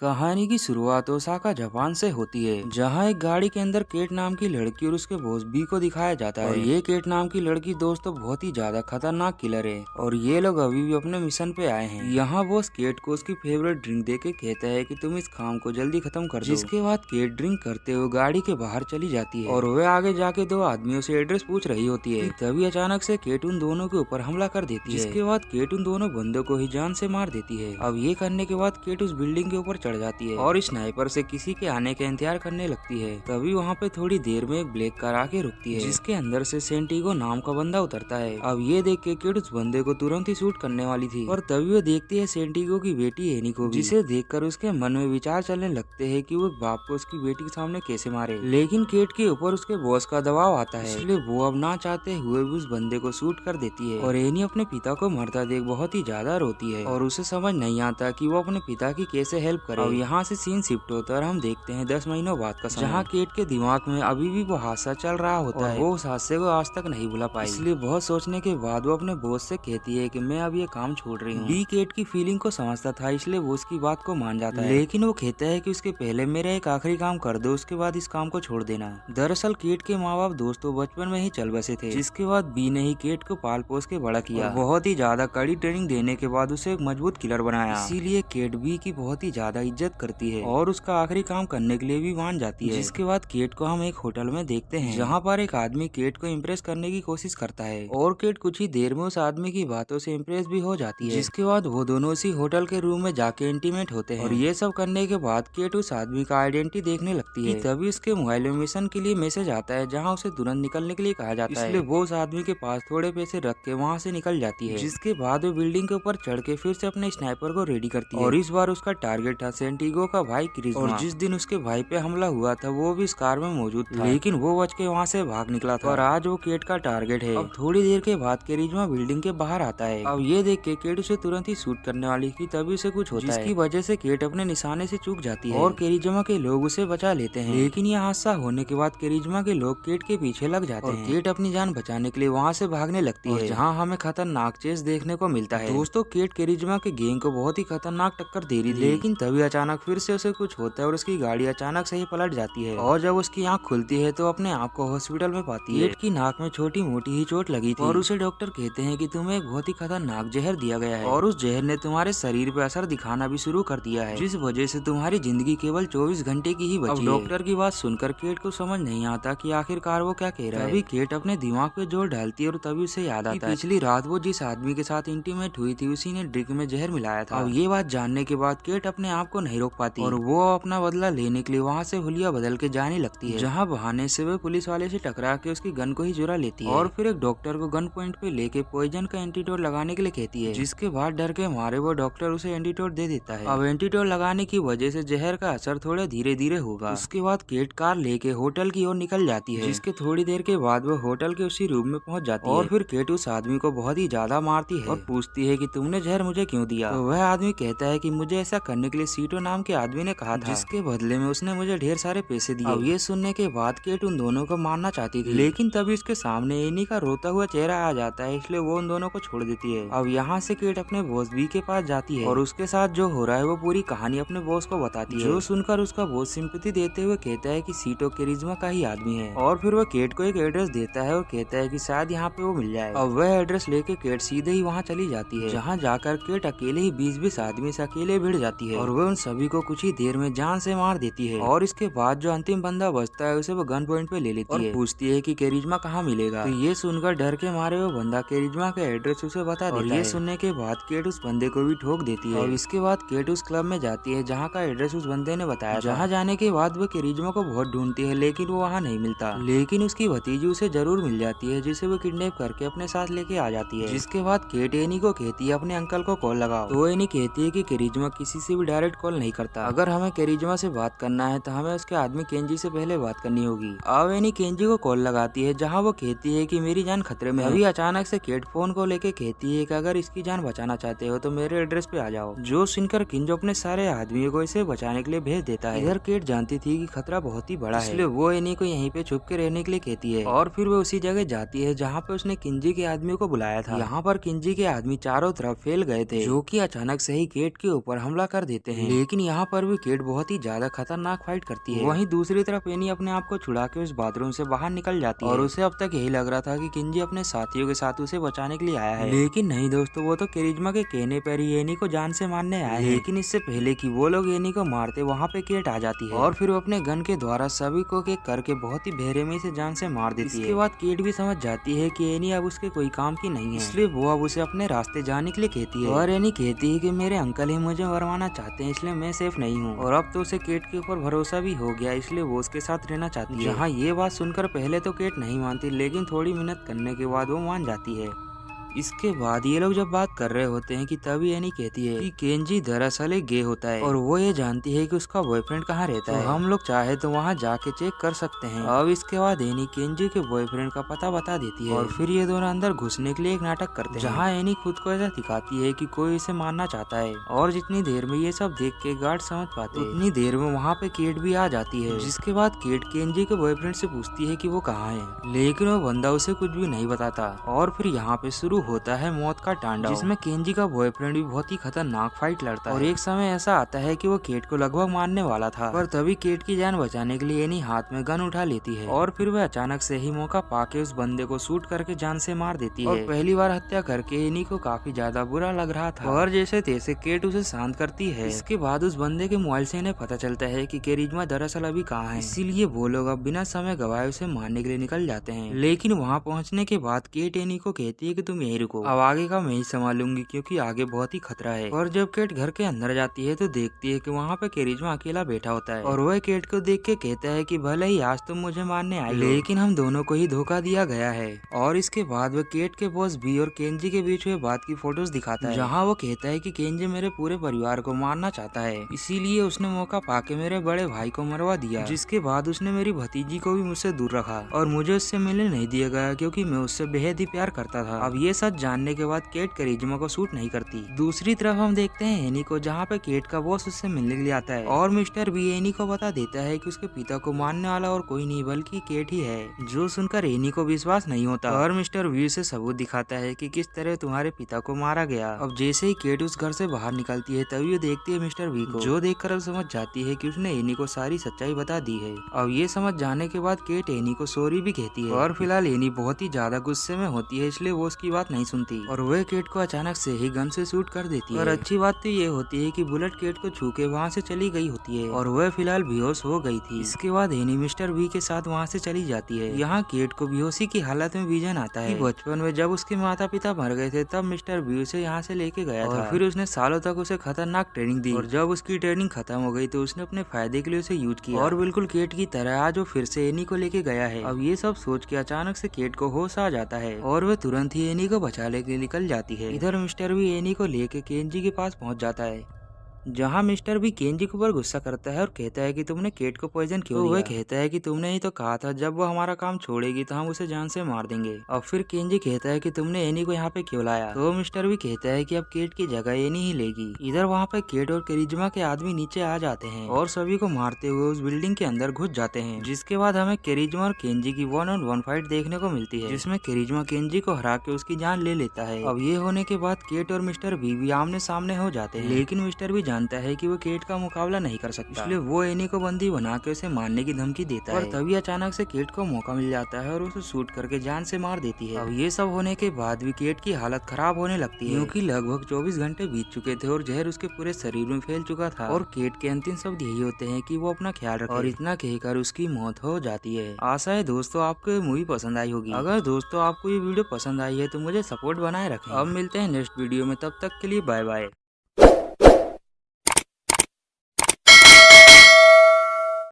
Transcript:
कहानी की शुरुआत ओसाका जापान से होती है, जहां एक गाड़ी के अंदर केट नाम की लड़की और उसके बॉस बी को दिखाया जाता है। और ये केट नाम की लड़की दोस्तों बहुत ही ज्यादा खतरनाक किलर है और ये लोग अभी भी अपने मिशन पे आए हैं। यहाँ बॉस केट को उसकी फेवरेट ड्रिंक देके कहता है कि तुम इस काम को जल्दी खत्म कर दो। जिसके बाद केट ड्रिंक करते हुए गाड़ी के बाहर चली जाती है और वह आगे जाके दो आदमियों से एड्रेस पूछ रही होती है। तभी अचानक से केट उन दोनों के ऊपर हमला कर देती है, जिसके बाद केट उन दोनों बंदों को ही जान से मार देती है। अब ये करने के बाद केट उस बिल्डिंग के ऊपर चढ़ जाती है और स्नाइपर से किसी के आने का इंतजार करने लगती है। तभी वहाँ पे थोड़ी देर में एक ब्लैक कार आके रुकती है, जिसके अंदर से सेंटिगो नाम का बंदा उतरता है। अब ये देख के केट उस बंदे को तुरंत ही शूट करने वाली थी और तभी वो देखती है सेंटिगो की बेटी एनी को, जिसे देखकर उसके मन में विचार चलने लगते हैं कि वो बाप को उसकी बेटी के सामने कैसे मारे। लेकिन केट के ऊपर उसके बॉस का दबाव आता है, इसलिए वो अब ना चाहते हुए भी उस बंदे को शूट कर देती है। और एनी अपने पिता को मरता देख बहुत ही ज्यादा रोती है और उसे समझ नहीं आता कि वो अपने पिता की कैसे हेल्प करे। अब यहाँ से सीन शिफ्ट होता है और हम देखते हैं 10 महीनों बाद का समय, जहाँ केट के दिमाग में अभी भी वो हादसा चल रहा होता है। वो उस हादसे को आज तक नहीं भुला पाई, इसलिए बहुत सोचने के बाद वो अपने बॉस से कहती है कि मैं अब ये काम छोड़ रही हूँ। बी केट की फीलिंग को समझता था, इसलिए वो उसकी बात को मान जाता है, लेकिन वो कहता है कि उसके पहले मेरा एक आखिरी काम कर दो, उसके बाद इस काम को छोड़ देना। दरअसल केट के माँ बाप दोस्तों बचपन में ही चल बसे थे, जिसके बाद बी ने ही केट को पाल पोस के बड़ा किया। बहुत ही ज्यादा कड़ी ट्रेनिंग देने के बाद उसे एक मजबूत किलर बनाया, इसीलिए केट बी की बहुत ही ज्यादा इज्जत करती है और उसका आखिरी काम करने के लिए भी मान जाती है। जिसके बाद केट को हम एक होटल में देखते हैं, जहाँ पर एक आदमी केट को इम्प्रेस करने की कोशिश करता है और केट कुछ ही देर में उस आदमी की बातों से इम्प्रेस भी हो जाती है। जिसके बाद वो दोनों उसी होटल के रूम में जाके इंटीमेट होते हैं और ये सब करने के बाद केट उस आदमी का आइडेंटिटी देखने लगती है। तभी उसके मोबाइल में मिशन के लिए मैसेज आता है, जहाँ उसे तुरंत निकलने के लिए कहा जाता है, इसलिए वो उस आदमी के पास थोड़े पैसे रख के वहाँ से निकल जाती है। जिसके बाद वो बिल्डिंग के ऊपर चढ़ के फिर से अपने स्नाइपर को रेडी करती है और इस बार उसका टारगेट था सेंटिगो का भाई क्रिस्मा। और जिस दिन उसके भाई पे हमला हुआ था वो भी इस कार में मौजूद था, लेकिन वो बच के वहाँ से भाग निकला था और आज वो केट का टारगेट है। अब थोड़ी देर के बाद करिश्मा बिल्डिंग के बाहर आता है। अब ये देख के केट उसे तुरंत ही शूट करने वाली थी, तभी उसे कुछ होता है, जिसकी वजह से केट अपने निशाने से चूक जाती है और करिश्मा के लोग उसे बचा लेते हैं। लेकिन ये हादसा होने के बाद करिश्मा के लोग केट के पीछे लग जाते हैं। केट अपनी जान बचाने के लिए वहाँ से भागने लगती है, जहाँ हमें खतरनाक चेस देखने को मिलता है। दोस्तों केट करिश्मा के गैंग को बहुत ही खतरनाक टक्कर दे रही थी, लेकिन तभी अचानक फिर से उसे कुछ होता है और उसकी गाड़ी अचानक से ही पलट जाती है और जब उसकी आंख खुलती है तो अपने आप को हॉस्पिटल में पाती है। केट की नाक में छोटी मोटी ही चोट लगी थी और उसे डॉक्टर कहते हैं कि तुम्हें एक बहुत ही खतरनाक जहर दिया गया है और उस जहर ने तुम्हारे शरीर पे असर दिखाना भी शुरू कर दिया है, जिस वजह से तुम्हारी जिंदगी केवल 24 घंटे की ही बची है। डॉक्टर की बात सुनकर केट को समझ नहीं आता कि आखिरकार वो क्या कह रहा है। तभी केट अपने दिमाग पे जोर डालती है और तभी उसे याद आता है पिछली रात वो जिस आदमी के साथ इंटीमेट हुई थी उसी ने ड्रिंक में जहर मिलाया था। अब ये बात जानने के बाद केट अपने आप को नहीं रोक पाती और वो अपना बदला लेने के लिए वहाँ से हुलिया बदल के जाने लगती है, जहाँ बहाने से वो पुलिस वाले से टकरा के उसकी गन को ही चुरा लेती है और फिर एक डॉक्टर को गन पॉइंट पे लेके पॉइजन का एंटीडोट लगाने के लिए कहती है, जिसके बाद डर के मारे वो डॉक्टर उसे एंटीडोट दे देता है। अब एंटीडोट लगाने की वजह से जहर का असर थोड़ा धीरे धीरे होगा। उसके बाद केट कार लेके होटल की ओर निकल जाती है, जिसके थोड़ी देर के बाद वो होटल के उसी रूम में पहुंच जाती है और फिर केट उस आदमी को बहुत ही ज्यादा मारती है और पूछती है कि तुमने जहर मुझे क्यों दिया। तो वह आदमी कहता है कि मुझे ऐसा करने के लिए सीटो नाम के आदमी ने कहा था, जिसके बदले में उसने मुझे ढेर सारे पैसे दिए। अब ये सुनने के बाद केट उन दोनों को मारना चाहती थी, लेकिन तभी उसके सामने एनी का रोता हुआ चेहरा आ जाता है, इसलिए वो उन दोनों को छोड़ देती है। अब यहाँ से केट अपने बॉस बी के पास जाती है और उसके साथ जो हो रहा है वो पूरी कहानी अपने बॉस को बताती है, जो सुनकर उसका बॉस सिंपैथी देते हुए कहता है कि सीटो करिश्मा का ही आदमी है और फिर वो केट को एक एड्रेस देता है और कहता है कि शायद यहाँ पे वो मिल जाए। अब वह एड्रेस लेके केट सीधे ही वहाँ चली जाती है, जहाँ जाकर केट अकेले ही 20-20 आदमी से अकेले भिड़ जाती है और वह उन सभी को कुछ ही देर में जान से मार देती है। और इसके बाद जो अंतिम बंदा बचता है उसे वो गन पॉइंट पे ले लेती है और पूछती है कि करिश्मा कहाँ मिलेगा। तो ये सुनकर डर के मारे वो बंदा करिश्मा का एड्रेस उसे बता देता है और ये सुनने के बाद केट उस बंदे को भी ठोक देती है। और इसके बाद केट उस क्लब में जाती है जहाँ का एड्रेस उस बंदे ने बताया। जहाँ जाने के बाद वो करिश्मा को बहुत ढूंढती है, लेकिन वो वहाँ नहीं मिलता, लेकिन उसकी भतीजी उसे जरूर मिल जाती है, जिसे वो किडनैप करके अपने साथ लेके आ जाती है। जिसके बाद केट एनी को कहती है अपने अंकल को कॉल लगाओ। तो एनी कहती है कि करिश्मा किसी से भी डायरेक्ट कॉल नहीं करता, अगर हमें करिश्मा से बात करना है तो हमें उसके आदमी केंजी से पहले बात करनी होगी। अब एनी केंजी को कॉल लगाती है, जहाँ वो कहती है कि मेरी जान खतरे में है। अभी अचानक से केट फोन को लेके कहती है कि अगर इसकी जान बचाना चाहते हो तो मेरे एड्रेस पे आ जाओ। जो सुनकर किंजो अपने सारे आदमियों को इसे बचाने के लिए भेज देता है। इधर केट जानती थी कि खतरा बहुत ही बड़ा है, इसलिए वो एनी को यहीं पे छुप के रहने के लिए कहती है और फिर वो उसी जगह जाती है जहाँ पे उसने किंजी के आदमियों को बुलाया था। यहाँ पर किंजी के आदमी चारों तरफ फैल गए थे, जो कि अचानक से ही केट के ऊपर हमला कर देते हैं। लेकिन यहाँ पर भी केट बहुत ही ज्यादा खतरनाक फाइट करती है। वहीं दूसरी तरफ एनी अपने आप को छुड़ा के उस बाथरूम से बाहर निकल जाती है और उसे अब तक यही लग रहा था कि केंजी अपने साथियों के साथ उसे बचाने के लिए आया है, लेकिन नहीं दोस्तों, वो तो करिश्मा के कहने पर ही एनी को जान से मारने आया है। लेकिन इससे पहले कि वो लोग एनी को मारते वहाँ पे केट आ जाती है और फिर वो अपने गन के द्वारा सभी को एक करके बहुत ही बेरहमी से जान से मार देती है। इसके बाद केट भी समझ जाती है कि एनी अब उसके कोई काम की नहीं है, इसलिए वो अब उसे अपने रास्ते जाने के लिए कहती है और एनी कहती है कि मेरे अंकल ही मुझे मरवाना चाहते हैं, इसलिए मैं सेफ नहीं हूँ। और अब तो उसे केट के ऊपर भरोसा भी हो गया, इसलिए वो उसके साथ रहना चाहती है। जहाँ ये बात सुनकर पहले तो केट नहीं मानती, लेकिन थोड़ी मेहनत करने के बाद वो मान जाती है। इसके बाद ये लोग जब बात कर रहे होते हैं कि तभी एनी कहती है कि केंजी दरअसल एक गे होता है और वो ये जानती है कि उसका बॉयफ्रेंड कहाँ रहता है, हम लोग चाहे तो वहाँ जाके चेक कर सकते हैं। अब इसके बाद एनी केंजी के बॉयफ्रेंड का पता बता देती है और फिर ये दोनों अंदर घुसने के लिए एक नाटक करते हैं, जहाँ एनी खुद को ऐसा दिखाती है कि कोई इसे मारना चाहता है। और जितनी देर में ये सब देख के गार्ड समझ पाते उतनी देर में वहाँ पे केट भी आ जाती है, जिसके बाद केट केंजी के बॉयफ्रेंड से पूछती है कि वो कहाँ है, लेकिन वो बंदा उसे कुछ भी नहीं बताता। और फिर यहाँ पे शुरू होता है मौत का तांडव, जिसमें केंजी का बॉयफ्रेंड भी बहुत ही खतरनाक फाइट लड़ता है। और एक समय ऐसा आता है कि वो केट को लगभग मारने वाला था, पर तभी केट की जान बचाने के लिए एनी हाथ में गन उठा लेती है और फिर वह अचानक से ही मौका पाके उस बंदे को शूट करके जान से मार देती है। और पहली बार हत्या करके एनी को काफी ज्यादा बुरा लग रहा था और जैसे तैसे केट उसे शांत करती है। इसके बाद उस बंदे के मोबाइल से इन्हें पता चलता है कि करिश्मा दरअसल अभी कहाँ है, इसीलिए वो लोग अब बिना समय गवाए उसे मारने के लिए निकल जाते हैं। लेकिन वहाँ पहुँचने के बाद केट एनी को कहती है कि तुम यहीं रुको, अब आगे का मैं ही संभालूंगी क्योंकि आगे बहुत ही खतरा है। और जब केट घर के अंदर जाती है तो देखती है कि वहाँ पे करिश्मा अकेला बैठा होता है और वह केट को देख के कहता है कि भले ही आज तुम मुझे मारने आई, लेकिन हम दोनों को ही धोखा दिया गया है। और इसके बाद वह केट के बॉस बी और केंजी के बीच हुए बात की फोटोज दिखाता है, जहाँ वो कहता है कि केंजी मेरे पूरे परिवार को मारना चाहता है, इसीलिए उसने मौका पाके मेरे बड़े भाई को मरवा दिया, जिसके बाद उसने मेरी भतीजी को भी मुझसे दूर रखा और मुझे उससे मिलने नहीं दिया गया क्योंकि मैं उससे बेहद ही प्यार करता था। अब ये सच जानने के बाद केट करिश्मा को सूट नहीं करती। दूसरी तरफ हम देखते हैं एनी को, जहाँ पे केट का बॉस उससे मिलने के लिए आता है और मिस्टर बी एनी को बता देता है कि उसके पिता को मारने वाला और कोई नहीं बल्कि केट ही है, जो सुनकर एनी को विश्वास नहीं होता और मिस्टर बी से सबूत दिखाता है कि किस तरह तुम्हारे पिता को मारा गया। अब जैसे ही केट उस घर से बाहर निकलती है तभी वो देखती है मिस्टर बी को, जो देखकर अब समझ जाती है कि उसने एनी को सारी सच्चाई बता दी है। अब ये समझ जाने के बाद केट एनी को सॉरी भी कहती है और फिलहाल एनी बहुत ही ज्यादा गुस्से में होती है, इसलिए वो उसकी बात नहीं सुनती और वह केट को अचानक से ही गन से शूट कर देती है। और अच्छी बात तो ये होती है कि बुलेट केट को छू के वहाँ से चली गई होती है और वह फिलहाल बेहोश हो गई थी। इसके बाद एनी मिस्टर बी के साथ वहाँ से चली जाती है। यहाँ केट को बेहोशी की हालत में विजन आता है कि बचपन में जब उसके माता पिता मर गए थे तब मिस्टर बी उसे यहाँ से लेके गया था, फिर उसने सालों तक उसे खतरनाक ट्रेनिंग दी और जब उसकी ट्रेनिंग खत्म हो गई तो उसने अपने फायदे के लिए उसे यूज किया और बिल्कुल केट की तरह आज वो फिर से एनी को लेके गया है। अब ये सब सोच के अचानक से केट को होश आ जाता है और वह तुरंत ही एनी को बचाने के लिए निकल जाती है। इधर मिस्टर भी एनी को लेके केंजी के पास पहुंच जाता है, जहाँ मिस्टर भी केंजी के ऊपर गुस्सा करता है और कहता है कि तुमने केट को पॉइजन क्यों दिया? वह कहता है कि तुमने ही तो कहा था जब वो हमारा काम छोड़ेगी तो हम उसे जान से मार देंगे। और फिर केंजी कहता है कि तुमने एनी को यहाँ पे क्यों लाया? तो मिस्टर भी कहता है कि अब केट की जगह एनी ही लेगी। इधर वहाँ पे केट और करिश्मा के आदमी नीचे आ जाते हैं और सभी को मारते हुए उस बिल्डिंग के अंदर घुस जाते हैं, जिसके बाद हमें करिश्मा और केंजी की 1-on-1 फाइट देखने को मिलती है, जिसमें करिश्मा केंजी को हरा के उसकी जान ले लेता है। अब ये होने के बाद केट और मिस्टर भी आमने सामने हो जाते हैं, लेकिन मिस्टर भी जानता है कि वो केट का मुकाबला नहीं कर सकता, इसलिए वो एनी को बंदी बना के उसे मारने की धमकी देता है। तभी अचानक से केट को मौका मिल जाता है और उसे शूट करके जान से मार देती है। अब ये सब होने के बाद भी केट की हालत खराब होने लगती है, क्योंकि लगभग 24 घंटे बीत चुके थे और जहर उसके पूरे शरीर में फैल चुका था और केट के अंतिम शब्द यही होते हैं कि वो अपना ख्याल रखे और इतना कहकर उसकी मौत हो जाती है। आशा है दोस्तों आपको ये मूवी पसंद आई होगी। अगर दोस्तों आपको ये वीडियो पसंद आई है तो मुझे सपोर्ट बनाए रखें। अब मिलते हैं नेक्स्ट वीडियो में, तब तक के लिए बाय बाय।